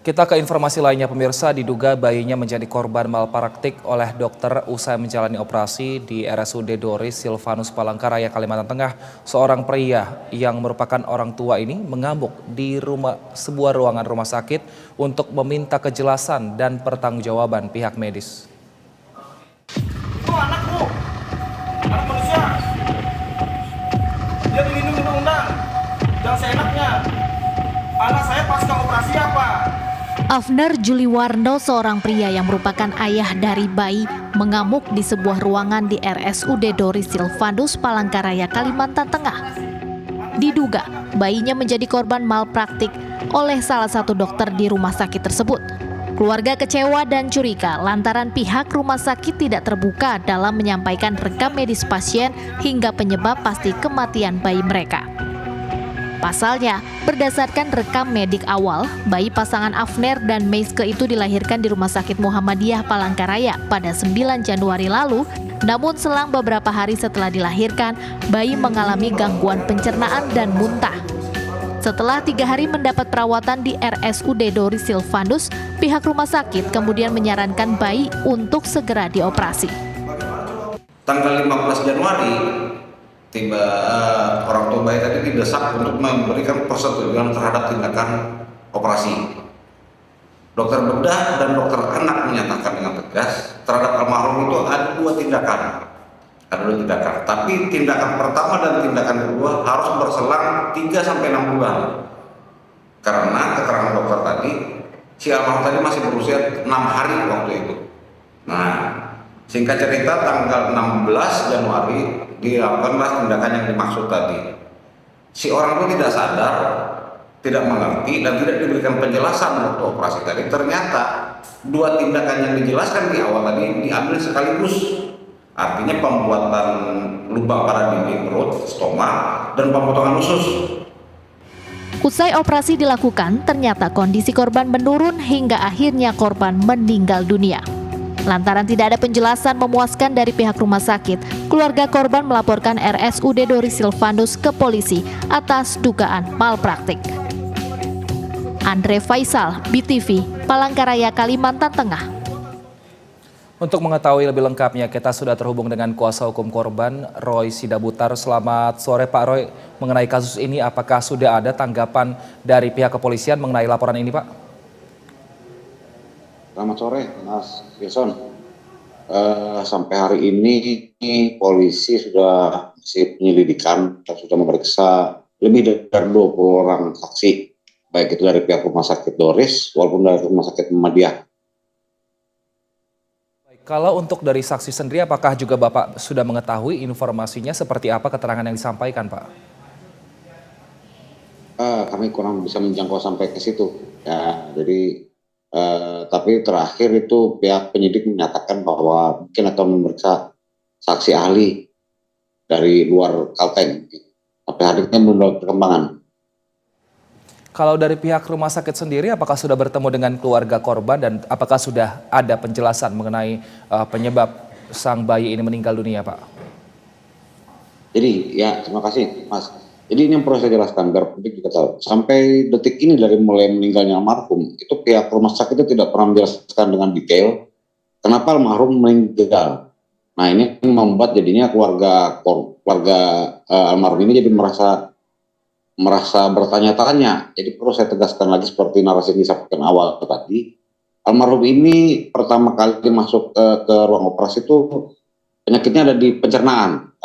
Kita ke informasi lainnya pemirsa, diduga bayinya menjadi korban malpraktik oleh dokter usai menjalani operasi di RSUD Doris Silvanus Palangkaraya, Kalimantan Tengah. Seorang pria yang merupakan orang tua ini mengamuk di sebuah ruangan rumah sakit untuk meminta kejelasan dan pertanggungjawaban pihak medis. Itu anakku, anak manusia. Dia dilindungi undang-undang. Jangan seenaknya. Anak saya pasca operasi apa? Afner Juliwarno, seorang pria yang merupakan ayah dari bayi, mengamuk di sebuah ruangan di RSUD Doris Silvanus Palangkaraya, Kalimantan Tengah. Diduga bayinya menjadi korban malpraktik oleh salah satu dokter di rumah sakit tersebut. Keluarga kecewa dan curiga lantaran pihak rumah sakit tidak terbuka dalam menyampaikan rekam medis pasien hingga penyebab pasti kematian bayi mereka. Pasalnya, berdasarkan rekam medik awal, bayi pasangan Afner dan Meiske itu dilahirkan di Rumah Sakit Muhammadiyah Palangkaraya pada 9 Januari lalu. Namun selang beberapa hari setelah dilahirkan, bayi mengalami gangguan pencernaan dan muntah. Setelah 3 hari mendapat perawatan di RSUD Doris Silvanus, pihak rumah sakit kemudian menyarankan bayi untuk segera dioperasi. Tanggal 15 Januari, orang tua bayi tadi didesak untuk memberikan persetujuan terhadap tindakan operasi. Dokter bedah dan dokter anak menyatakan dengan tegas terhadap almarhum itu ada dua tindakan. Tapi tindakan pertama dan tindakan kedua harus berselang 3-6 bulan. Karena keterangan dokter tadi, si almarhum tadi masih berusia 6 hari waktu itu. Nah, singkat cerita tanggal 16 Januari dilakukanlah tindakan yang dimaksud tadi. Si orang itu tidak sadar, tidak mengerti, dan tidak diberikan penjelasan waktu operasi tadi. Ternyata dua tindakan yang dijelaskan di awal tadi diambil sekaligus. Artinya pembuatan lubang pada dinding perut, stoma, dan pemotongan usus. Usai operasi dilakukan, ternyata kondisi korban menurun hingga akhirnya korban meninggal dunia. Lantaran tidak ada penjelasan memuaskan dari pihak rumah sakit, keluarga korban melaporkan RSUD Doris Silvanus ke polisi atas dugaan malpraktik. Andre Faisal, BTV, Palangkaraya, Kalimantan Tengah. Untuk mengetahui lebih lengkapnya, kita sudah terhubung dengan kuasa hukum korban, Roy Sidabutar. Selamat sore Pak Roy, mengenai kasus ini apakah sudah ada tanggapan dari pihak kepolisian mengenai laporan ini Pak? Selamat sore, Mas Wilson. Sampai hari ini polisi sudah masih penyelidikan dan sudah memeriksa lebih dari 20 orang saksi, baik itu dari pihak rumah sakit Doris walaupun dari rumah sakit Muhammadiyah. Kalau untuk dari saksi sendiri, apakah juga Bapak sudah mengetahui informasinya seperti apa keterangan yang disampaikan Pak? Kami kurang bisa menjangkau sampai ke situ. Ya, jadi tapi terakhir itu pihak penyidik menyatakan bahwa mungkin akan memeriksa saksi ahli dari luar Kalteng. Sampai hari ini belum ada perkembangan. Kalau dari pihak rumah sakit sendiri, apakah sudah bertemu dengan keluarga korban dan apakah sudah ada penjelasan mengenai penyebab sang bayi ini meninggal dunia Pak? Jadi ya terima kasih Mas. Jadi ini yang perlu saya jelaskan biar publik juga tahu. Sampai detik ini dari mulai meninggalnya almarhum, itu pihak rumah sakit itu tidak pernah menjelaskan dengan detail kenapa almarhum meninggal. Nah ini membuat jadinya keluarga almarhum ini jadi merasa bertanya-tanya. Jadi perlu saya tegaskan lagi seperti narasi yang disampaikan awal tadi. Almarhum ini pertama kali masuk ke ruang operasi itu penyakitnya ada di pencernaan,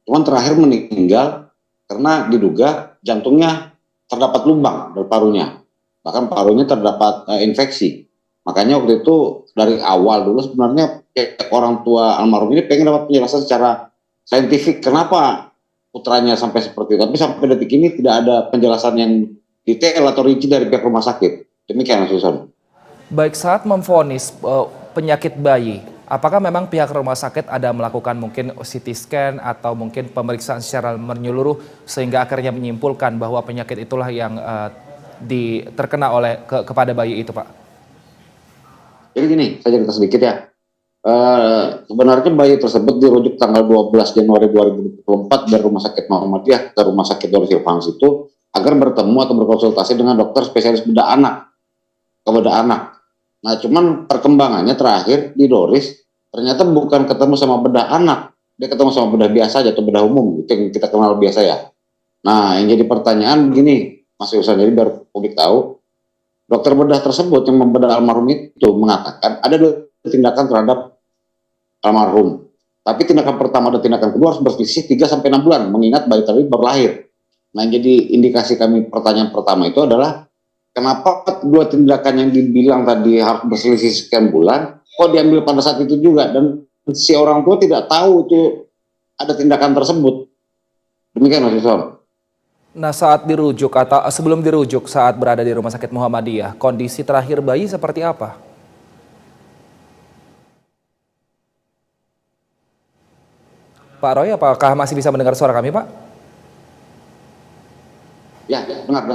Cuman terakhir meninggal karena diduga jantungnya terdapat lubang dari parunya, bahkan parunya terdapat infeksi. Makanya waktu itu dari awal dulu sebenarnya orang tua almarhum ini pengen dapat penjelasan secara saintifik kenapa putranya sampai seperti itu. Tapi sampai detik ini tidak ada penjelasan yang detail atau rinci dari pihak rumah sakit. Demikian Mas Susan. Baik, saat memvonis penyakit bayi, apakah memang pihak rumah sakit ada melakukan mungkin CT scan atau mungkin pemeriksaan secara menyeluruh sehingga akhirnya menyimpulkan bahwa penyakit itulah yang terkena kepada bayi itu Pak? Jadi gini, saya cerita sedikit ya. Sebenarnya bayi tersebut dirujuk tanggal 12 Januari 2024 dari Rumah Sakit Muhammadiyah ke Rumah Sakit Doris Silvanus itu agar bertemu atau berkonsultasi dengan dokter spesialis bedah anak. kepada anak. Nah, cuman perkembangannya terakhir di Doris ternyata bukan ketemu sama bedah anak, dia ketemu sama bedah biasa aja atau bedah umum, itu yang kita kenal biasa ya. Nah, yang jadi pertanyaan begini, Mas Yusan, jadi biar publik tahu, dokter bedah tersebut yang membedah almarhum itu mengatakan ada 2 tindakan terhadap almarhum. Tapi tindakan pertama dan tindakan kedua harus berselisih 3-6 bulan, mengingat bayi tadi baru lahir. Nah, jadi indikasi kami pertanyaan pertama itu adalah, kenapa 2 tindakan yang dibilang tadi harus berselisih sekian bulan, kok diambil pada saat itu juga, dan si orang tua tidak tahu itu ada tindakan tersebut. Demikian Mas Yuson. Nah, saat dirujuk atau sebelum dirujuk saat berada di Rumah Sakit Muhammadiyah, kondisi terakhir bayi seperti apa? Pak Roy, apakah masih bisa mendengar suara kami, Pak? Ya, dengar.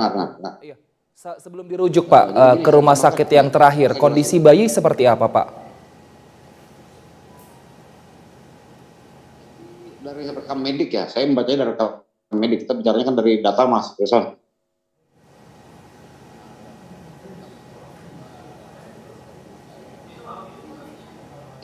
Iya. Sebelum dirujuk, Pak, ke rumah sakit yang terakhir, kondisi bayi seperti apa, Pak? Dari rekam medik ya, saya membacanya dari rekam medik, kita bicaranya kan dari data Mas Yuson.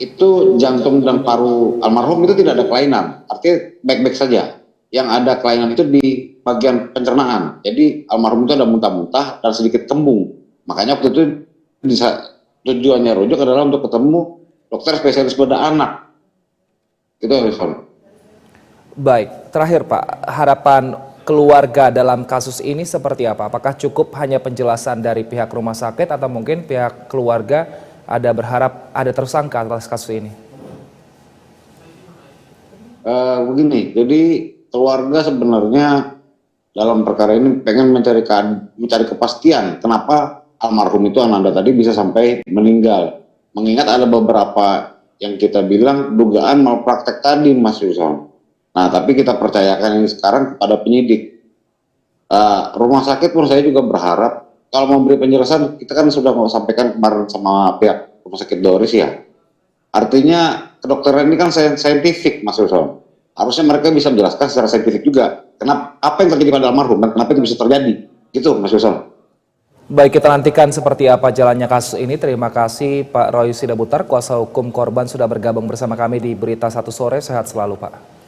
Itu jantung dan paru almarhum itu tidak ada kelainan, artinya baik-baik saja. Yang ada kelainan itu di bagian pencernaan. Jadi almarhum itu ada muntah-muntah dan sedikit kembung. Makanya waktu itu tujuannya rujuk adalah untuk ketemu dokter spesialis bedah anak. Itu Harrison. Baik, terakhir Pak, harapan keluarga dalam kasus ini seperti apa? Apakah cukup hanya penjelasan dari pihak rumah sakit atau mungkin pihak keluarga ada berharap ada tersangka atas kasus ini? Begini, jadi keluarga sebenarnya dalam perkara ini pengen mencari kepastian kenapa almarhum itu Ananda tadi bisa sampai meninggal. Mengingat ada beberapa yang kita bilang dugaan malpraktek tadi Mas Yuson. Nah, tapi kita percayakan ini sekarang kepada penyidik. Rumah sakit pun saya juga berharap kalau memberi penjelasan, kita kan sudah mau sampaikan kemarin sama pihak Rumah Sakit Doris ya. Artinya kedokteran ini kan saintifik Mas Yuson. Harusnya mereka bisa menjelaskan secara saintifik juga kenapa apa yang terjadi pada almarhum dan kenapa itu bisa terjadi. Gitu Mas Yuson. Baik, kita nantikan seperti apa jalannya kasus ini. Terima kasih Pak Roy Sidabutar, kuasa hukum korban sudah bergabung bersama kami di Berita Satu Sore. Sehat selalu Pak.